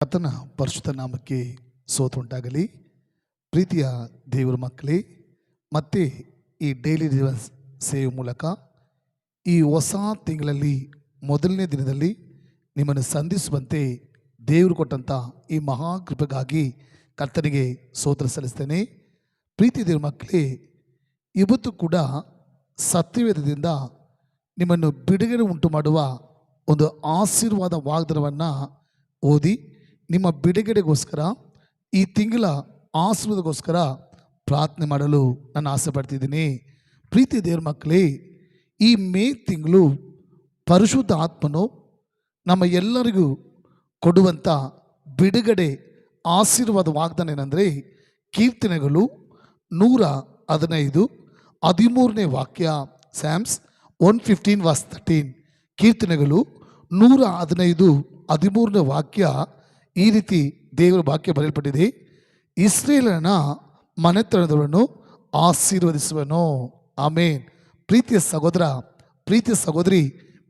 ಕರ್ತನ ಪರಿಶುದ್ಧ ನಾಮಕ್ಕೆ ಸ್ತೋತ್ರ ಉಂಟಾಗಲಿ. ಪ್ರೀತಿಯ ದೇವರ ಮಕ್ಕಳೇ, ಮತ್ತೆ ಈ ಡೈಲಿ ದಿವಸ ಸೇವೆ ಮೂಲಕ ಈ ಹೊಸ ತಿಂಗಳಲ್ಲಿ ಮೊದಲನೇ ದಿನದಲ್ಲಿ ನಿಮ್ಮನ್ನು ಸಂಧಿಸುವಂತೆ ದೇವರು ಕೊಟ್ಟಂಥ ಈ ಮಹಾಕೃಪೆಗಾಗಿ ಕರ್ತನಿಗೆ ಸ್ತೋತ್ರ ಸಲ್ಲಿಸ್ತೇನೆ. ಪ್ರೀತಿ ದೇವರ ಮಕ್ಕಳೇ, ಇವತ್ತು ಕೂಡ ಸತ್ಯವೇದದಿಂದ ನಿಮ್ಮನ್ನು ಬಿಡುಗಡೆ ಉಂಟು ಮಾಡುವ ಒಂದು ಆಶೀರ್ವಾದ ವಾಗ್ದಾನವನ್ನು ಓದಿ ನಿಮ್ಮ ಬಿಡುಗಡೆಗೋಸ್ಕರ ಈ ತಿಂಗಳ ಆಶೀರ್ವಾದಗೋಸ್ಕರ ಪ್ರಾರ್ಥನೆ ಮಾಡಲು ನಾನು ಆಸೆ ಪಡ್ತಿದ್ದೀನಿ. ಪ್ರೀತಿ ದೇವರ ಮಕ್ಕಳೇ, ಈ ಮೇ ತಿಂಗಳು ಪರಿಶುದ್ಧ ಆತ್ಮನು ನಮ್ಮ ಎಲ್ಲರಿಗೂ ಕೊಡುವಂಥ ಬಿಡುಗಡೆ ಆಶೀರ್ವಾದ ವಾಗ್ದಾನ ಏನಂದರೆ, ಕೀರ್ತನೆಗಳು 115:13 ವಾಕ್ಯ, ಸ್ಯಾಮ್ಸ್ 115:13. ಕೀರ್ತನೆಗಳು 115:13 ವಾಕ್ಯ ಈ ರೀತಿ ದೇವರ ವಾಕ್ಯ ಬರೆಯಲ್ಪಟ್ಟಿದೆ: ಇಸ್ರೇಲನ ಮನೆತನದವರನ್ನು ಆಶೀರ್ವದಿಸುವನು. ಆಮೇನ್. ಪ್ರೀತಿಯ ಸಹೋದರ, ಪ್ರೀತಿಯ ಸಹೋದರಿ,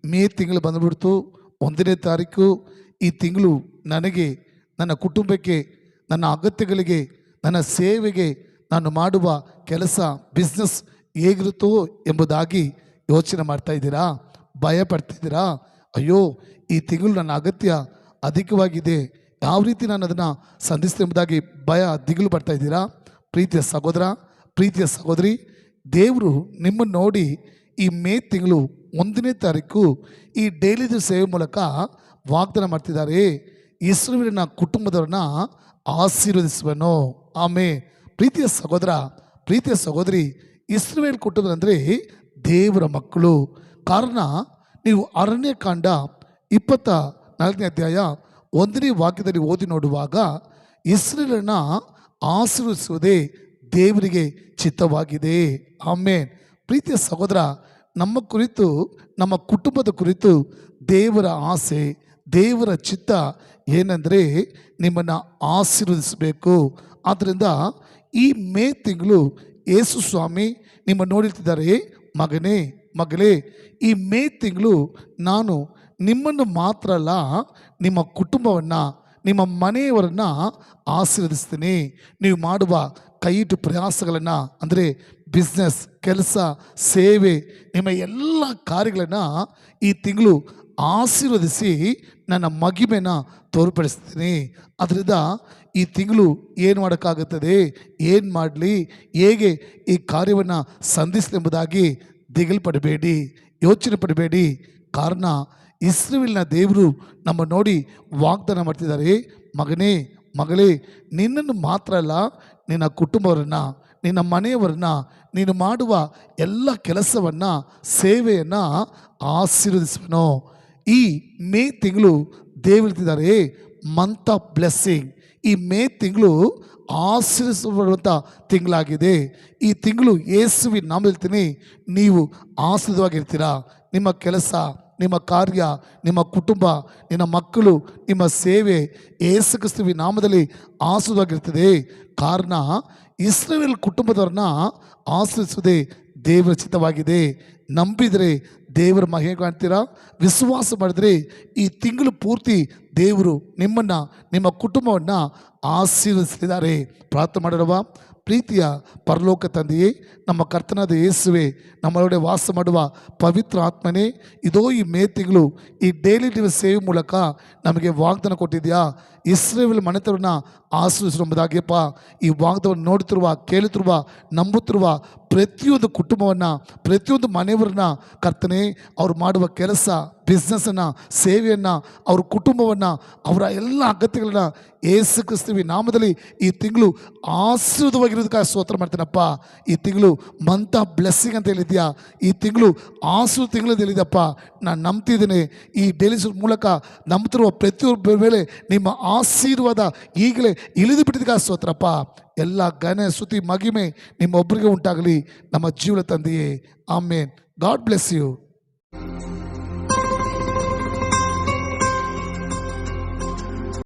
ಮೇ ತಿಂಗಳು ಬಂದುಬಿಡ್ತು. 1ನೇ ತಾರೀಕು ಈ ತಿಂಗಳು ನನಗೆ, ನನ್ನ ಕುಟುಂಬಕ್ಕೆ, ನನ್ನ ಅಗತ್ಯಗಳಿಗೆ, ನನ್ನ ಸೇವೆಗೆ, ನಾನು ಮಾಡುವ ಕೆಲಸ, ಬಿಸ್ನೆಸ್ ಹೇಗಿರುತ್ತೋ ಎಂಬುದಾಗಿ ಯೋಚನೆ ಮಾಡ್ತಾ ಇದ್ದೀರಾ? ಭಯ ಪಡ್ತಿದ್ದೀರಾ? ಅಯ್ಯೋ, ಈ ತಿಂಗಳು ನನ್ನ ಅಗತ್ಯ ಅಧಿಕವಾಗಿದೆ, ಯಾವ ರೀತಿ ನಾನು ಅದನ್ನು ಸಂಧಿಸ್ತೇನೆ ಎಂಬುದಾಗಿ ಭಯ, ದಿಗಿಲು ಪಡ್ತಾ ಇದ್ದೀರಾ? ಪ್ರೀತಿಯ ಸಹೋದರ, ಪ್ರೀತಿಯ ಸಹೋದರಿ, ದೇವರು ನಿಮ್ಮನ್ನು ನೋಡಿ ಈ ಮೇ ತಿಂಗಳು 1ನೇ ತಾರೀಕು ಈ ಡೈಲಿ ಸೇವೆ ಮೂಲಕ ವಾಗ್ದಾನ ಮಾಡ್ತಿದ್ದಾರೆ: ಇಸ್ರೇಲಿನ ಕುಟುಂಬದವ್ರನ್ನ ಆಶೀರ್ವದಿಸುವನು. ಆಮೇಲೆ ಪ್ರೀತಿಯ ಸಹೋದರ, ಪ್ರೀತಿಯ ಸಹೋದರಿ, ಇಸ್ರೇಲ್ ಕುಟುಂಬ ಅಂದರೆ ದೇವರ ಮಕ್ಕಳು. ಕಾರಣ, ನೀವು ಅರಣ್ಯಕಾಂಡ 24ನೇ ಅಧ್ಯಾಯ 1ನೇ ವಾಕ್ಯದಲ್ಲಿ ಓದಿ ನೋಡುವಾಗ, ಇಸ್ರೇಲನ್ನ ಆಶೀರ್ವದಿಸುವುದೇ ದೇವರಿಗೆ ಚಿತ್ತವಾಗಿದೆ. ಆಮೇನ್. ಪ್ರೀತಿಯ ಸಹೋದರ, ನಮ್ಮ ಕುರಿತು, ನಮ್ಮ ಕುಟುಂಬದ ಕುರಿತು ದೇವರ ಆಸೆ, ದೇವರ ಚಿತ್ತ ಏನೆಂದರೆ ನಿಮ್ಮನ್ನು ಆಶೀರ್ವದಿಸಬೇಕು. ಆದ್ದರಿಂದ ಈ ಮೇ ತಿಂಗಳು ಯೇಸು ಸ್ವಾಮಿ ನಿಮ್ಮ ನೋಡಿರ್ತಿದ್ದಾರೆ: ಮಗನೇ, ಮಗಳೇ, ಈ ಮೇ ತಿಂಗಳು ನಾನು ನಿಮ್ಮನ್ನು ಮಾತ್ರ ಅಲ್ಲ, ನಿಮ್ಮ ಕುಟುಂಬವನ್ನು, ನಿಮ್ಮ ಮನೆಯವರನ್ನು ಆಶೀರ್ವದಿಸ್ತೀನಿ. ನೀವು ಮಾಡುವ ಕೈಯಿಟ್ಟು ಪ್ರಯಾಸಗಳನ್ನು, ಅಂದರೆ ಬಿಸ್ನೆಸ್, ಕೆಲಸ, ಸೇವೆ, ನಿಮ್ಮ ಎಲ್ಲ ಕಾರ್ಯಗಳನ್ನು ಈ ತಿಂಗಳು ಆಶೀರ್ವದಿಸಿ ನನ್ನ ಮಗಿಮೆನ ತೋರ್ಪಡಿಸ್ತೀನಿ. ಅದರಿಂದ ಈ ತಿಂಗಳು ಏನು ಮಾಡೋಕ್ಕಾಗುತ್ತದೆ, ಏನು ಮಾಡಲಿ, ಹೇಗೆ ಈ ಕಾರ್ಯವನ್ನು ಸಂಧಿಸಲಿ ಎಂಬುದಾಗಿ ದಿಗಿಲು ಪಡಬೇಡಿ, ಯೋಚನೆ ಪಡಬೇಡಿ. ಕಾರಣ, ಇಸ್ರೇಲಿನ ದೇವರು ನಮ್ಮ ನೋಡಿ ವಾಗ್ದಾನ ಮಾಡ್ತಿದ್ದಾರೆ: ಮಗನೇ, ಮಗಳೇ, ನಿನ್ನನ್ನು ಮಾತ್ರ ಅಲ್ಲ, ನಿನ್ನ ಕುಟುಂಬವರನ್ನು, ನಿನ್ನ ಮನೆಯವರನ್ನು, ನೀನು ಮಾಡುವ ಎಲ್ಲ ಕೆಲಸವನ್ನು, ಸೇವೆಯನ್ನು ಆಶೀರ್ವದಿಸುವನು. ಈ ಮೇ ತಿಂಗಳು ದೇವರಿದ್ದಾರೆ ಮಂತ್ ಆಫ್ ಬ್ಲೆಸ್ಸಿಂಗ್. ಈ ಮೇ ತಿಂಗಳು ಆಶೀರ್ವದಿಸುವಂಥ ತಿಂಗಳಾಗಿದೆ. ಈ ತಿಂಗಳು ಯೇಸುವಿನ ನಾಮದಲ್ಲಿ ನೀವು ಆಶೀರ್ವಾದವಾಗಿರ್ತೀರಾ. ನಿಮ್ಮ ಕೆಲಸ, ನಿಮ್ಮ ಕಾರ್ಯ, ನಿಮ್ಮ ಕುಟುಂಬ, ನಿನ್ನ ಮಕ್ಕಳು, ನಿಮ್ಮ ಸೇವೆ ಯೇಸು ಕ್ರಿಸ್ತುವಿನ ನಾಮದಲ್ಲಿ ಆಶೀರ್ವಾದವಾಗಿರ್ತದೆ. ಕಾರಣ, ಇಸ್ರೇಲ್ ಕುಟುಂಬದವ್ರನ್ನ ಆಶೀರ್ವಿಸುವುದೇ ದೇವರ ಚಿತ್ತವಾಗಿದೆ. ನಂಬಿದರೆ ದೇವರ ಮಹಿಮೆ ಕಾಣ್ತೀರಾ. ವಿಶ್ವಾಸ ಮಾಡಿದ್ರೆ ಈ ತಿಂಗಳು ಪೂರ್ತಿ ದೇವರು ನಿಮ್ಮನ್ನು, ನಿಮ್ಮ ಕುಟುಂಬವನ್ನು ಆಶೀರ್ವದಿಸಿದ್ದಾರೆ. ಪ್ರಾರ್ಥನೆ ಮಾಡಿರುವ ಪ್ರೀತಿಯ ಪರಲೋಕ ತಂದೆಯೇ, ನಮ್ಮ ಕರ್ತನಾದ ಯೇಸುವೆ, ನಮ್ಮೊಳಗಡೆ ವಾಸ ಮಾಡುವ ಪವಿತ್ರ ಆತ್ಮನೇ, ಇದೋ ಈ ಮೇ ತಿಂಗಳು ಈ ಡೈಲಿ ದಿವಸ ಸೇವೆ ಮೂಲಕ ನಮಗೆ ವಾಗ್ದಾನ ಕೊಟ್ಟಿದೆಯಾ. ಇಸ್ರೇಲ್ ಮನೆತನವನ್ನು ಆಶೀರ್ವಿಸುವುದಾಗಿಯಪ್ಪ, ಈ ವಾಗ್ದಾನವನ್ನು ನೋಡುತ್ತಿರುವ, ಕೇಳುತ್ತಿರುವ, ನಂಬುತ್ತಿರುವ ಪ್ರತಿಯೊಂದು ಕುಟುಂಬವನ್ನು, ಪ್ರತಿಯೊಂದು ಮನೆಯವರನ್ನ ಕರ್ತನೆ, ಅವ್ರು ಮಾಡುವ ಕೆಲಸ, ಬಿಸ್ನೆಸ್ಸನ್ನು, ಸೇವೆಯನ್ನು, ಅವ್ರ ಕುಟುಂಬವನ್ನು, ಅವರ ಎಲ್ಲ ಅಗತ್ಯಗಳನ್ನ ಯೇಸು ಕ್ರಿಸ್ತುವಿನ ನಾಮದಲ್ಲಿ ಈ ತಿಂಗಳು ಆಶೀರ್ವಾದವಾಗಿರೋದಕ್ಕೆ ಸ್ತೋತ್ರ ಮಾಡ್ತೀನಪ್ಪ. ಈ ತಿಂಗಳು ಮಂತ್ ಆಫ್ ಬ್ಲೆಸ್ಸಿಂಗ್ ಅಂತ ಹೇಳಿದ್ಯಾ, ಈ ತಿಂಗಳು ಆಶೀರ್ವಾದ ತಿಂಗಳು ಅಂತ ಹೇಳಿದ್ಯಪ್ಪ. ನಾನು ನಂಬ್ತಿದ್ದೇನೆ. ಈ ಡೈಲಿ ಮೂಲಕ ನಂಬ್ತಿರುವ ಪ್ರತಿಯೊಬ್ಬರ ಮೇಲೆ ನಿಮ್ಮ ಆಶೀರ್ವಾದ ಈಗಲೇ ಇಳಿದು ಬಿಟ್ಟಿದ್ದಕ್ಕೆ ಸ್ತೋತ್ರಪ್ಪ. ಎಲ್ಲ ಘನ ಸ್ತುತಿ ಮಹಿಮೆ ನಿಮ್ಮೊಬ್ಬರಿಗೆ ಉಂಟಾಗಲಿ, ನಮ್ಮ ಜೀವನ ತಂದೆಯೇ. ಆಮೇನ್. God bless you.